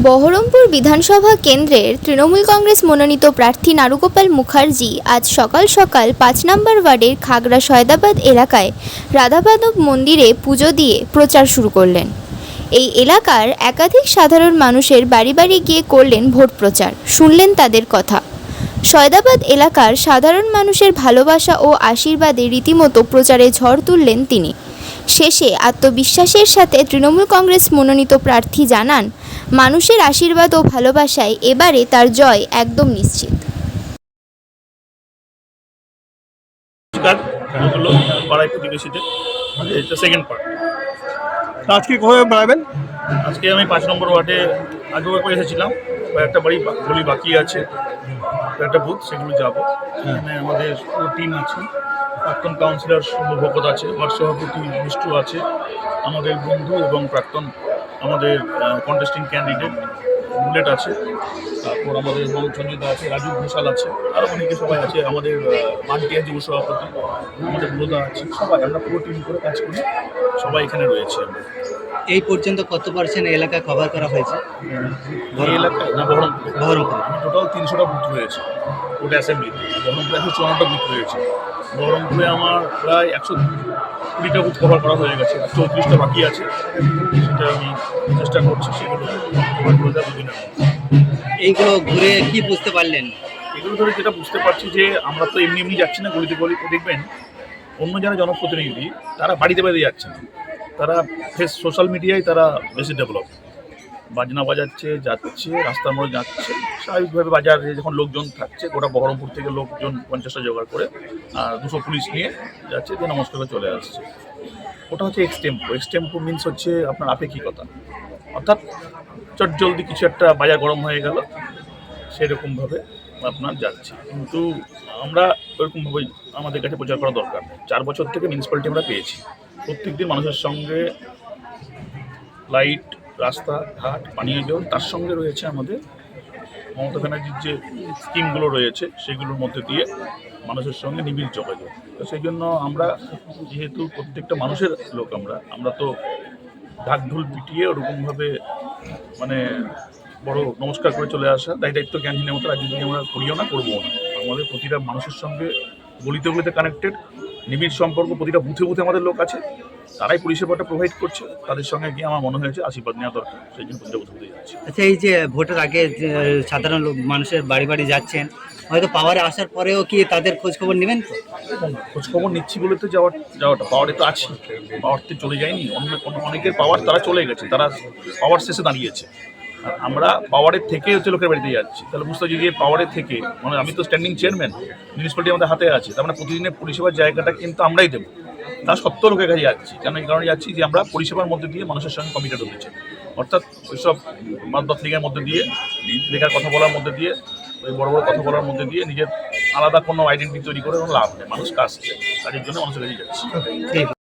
বহরমপুর বিধানসভা কেন্দ্রের তৃণমূল কংগ্রেস মনোনীত প্রার্থী নারুগোপাল মুখার্জি আজ সকাল সকাল ৫ নম্বর ওয়ার্ডের খাগড়া সয়দাবাদ এলাকায় রাধামাধব মন্দিরে পুজো দিয়ে প্রচার শুরু করলেন। এই এলাকার একাধিক সাধারণ মানুষের বাড়ি বাড়ি গিয়ে করলেন ভোট প্রচার, শুনলেন তাদের কথা। সয়দাবাদ এলাকার সাধারণ মানুষের ভালোবাসা ও আশীর্বাদে রীতিমতো প্রচারে ঝড় তুললেন তিনি। শেষে আত্মবিশ্বাসের সাথে তৃণমূল কংগ্রেস মনোনীত প্রার্থী জানান, মানুষের আশীর্বাদ ও ভালোবাসায় এবারে তার জয় একদম নিশ্চিত। পাড়ায় প্রতিবেশীদের এটা সেকেন্ড পার্ট। আজকে কোথায় বেড়াবেন? আজকে আমি ৫ নম্বর ওয়ার্ডে আগেও একবার এসেছিলাম, কয়েকটা গলি বাকি আছে, কয়েকটা বুথ, সেগুলো যাবো। এখানে আমাদের পুরো টিম আছে, প্রাক্তন কাউন্সিলর ভগত আছে, ওয়ার্ড সভাপতি মিষ্টু আছে, আমাদের বন্ধু এবং প্রাক্তন আমাদের কন্টেস্টিং ক্যান্ডিডেট বুলেট আছে, তারপর আমাদের সঞ্জিতা আছে, রাজু ঘোষাল আছে, আরও অনেকে সবাই আছে, আমাদের মানটিয়া যুব সভাপতি, আমাদের বুলোদা আছে, সবাই আমরা পুরো টিম করে কাজ করি, সবাই এখানে রয়েছে। এই পর্যন্ত কত পার্সেন্ট এলাকা কভার করা হয়েছে? এই এলাকায় না বহরমপুর টোটাল ৩০০টা বুথ রয়েছে ওটা অ্যাসেম্বলিতে। বহরমপুরে ১৫৪টা বুথ রয়েছে। বহরমপুরে আমার প্রায় ১২০টা বুথ কভার করা হয়ে গেছে, ৩৪টা বাকি আছে, সেটা আমি চেষ্টা করছি সেগুলো কভার করে দেওয়ার দুদিনের মধ্যে। এইগুলো ঘুরে কি বুঝতে পারলেন? এগুলো ধরে যেটা বুঝতে পারছি যে আমরা তো এমনি এমনি যাচ্ছি না গলিতে গলিতে। দেখবেন অন্য যারা জনপ্রতিনিধি তারা বাড়িতে বাড়িতে যাচ্ছে না, তারা সোশ্যাল মিডিয়ায় তারা বেশি ডেভেলপ, বাজনা বাজাচ্ছে, যাচ্ছে, রাস্তার মধ্যে যাচ্ছে, স্বাভাবিকভাবে বাজারে যখন লোকজন থাকছে, গোটা বহরমপুর থেকে লোকজন ৫০টা জোগাড় করে আর ২০০ পুলিশ নিয়ে যাচ্ছে, দিয়ে নমস্কার করে চলে আসছে। ওটা হচ্ছে এক্সটেম্পো। এক্সটেম্পো মিনস হচ্ছে আপনার আপেক্ষিকতা, অর্থাৎ চটজলদি কিছু একটা বাজার গরম হয়ে গেল সেরকমভাবে আপনার যাচ্ছে। কিন্তু আমরা ওরকমভাবে আমাদের কাছে প্রচার করা দরকার নেই। ৪ বছর থেকে মিউনিসিপ্যালিটি আমরা পেয়েছি, প্রত্যেকদিন মানুষের সঙ্গে লাইট, রাস্তাঘাট, পানীয় জল, তার সঙ্গে রয়েছে আমাদের মমতা ব্যানার্জির যে স্কিমগুলো রয়েছে সেগুলোর মধ্যে দিয়ে মানুষের সঙ্গে নিবিড় যোগাযোগ। তো সেই জন্য আমরা যেহেতু প্রত্যেকটা মানুষের লোক, আমরা তো ঢাকঢোল পিটিয়ে ওরকমভাবে মানে বড় নমস্কার করে চলে আসা দায়িত্ব জ্ঞানহীনের মতো রাজনীতি আমরা করিও না, করবো না। আমাদের প্রতিটা মানুষের সঙ্গে গলিতে গলিতে কানেক্টেড, নিবিড় সম্পর্ক, প্রতিটা বুথে বুথে আমাদের লোক আছে, তারাই পরিষেবাটা প্রোভাইড করছে। তাদের সঙ্গে গিয়ে আমার মনে হয়েছে আশীর্বাদ নেওয়া দরকার, সেই জন্য প্রতিটা বুথে যাচ্ছে। আচ্ছা, এই যে ভোটের আগে সাধারণ মানুষের বাড়ি বাড়ি যাচ্ছেন, হয়তো পাওয়ারে আসার পরেও কি তাদের খোঁজ খবর নেবেন? তো খোঁজ খবর নিচ্ছি বলে তো যাওয়াটা, পাওয়ারে তো আছি, পাওয়ারতে চলে যায়নি। অনেকের পাওয়ার তারা চলে গেছে, তারা পাওয়ার শেষে দাঁড়িয়েছে। আমরা পাওয়ারের থেকে হচ্ছে লোকের বাড়িতে যাচ্ছি, তাহলে বুঝতে পারছি যে পাওয়ারের থেকে মানে আমি তো স্ট্যান্ডিং চেয়ারম্যান, মিউনিসিপ্যালিটি আমাদের হাতে আছে, তার মানে প্রতিদিনের পরিষেবার জায়গাটা কিন্তু আমরাই দেবো। তার সত্ত্বেও লোকের কাছে যাচ্ছি, কেন এই কারণে যাচ্ছি যে আমরা পরিষেবার মধ্যে দিয়ে মানুষের সঙ্গে কমিটেড হয়েছে, অর্থাৎ ওইসব মাদক লিগের মধ্যে দিয়ে, লেখার কথা বলার মধ্যে দিয়ে, ওই বড় বড় কথা বলার মধ্যে দিয়ে নিজের আলাদা কোনো আইডেন্টিটি তৈরি করে কোনো লাভ নেই। মানুষ কাজছে, কাজের জন্য মানুষের কাছে যাচ্ছি।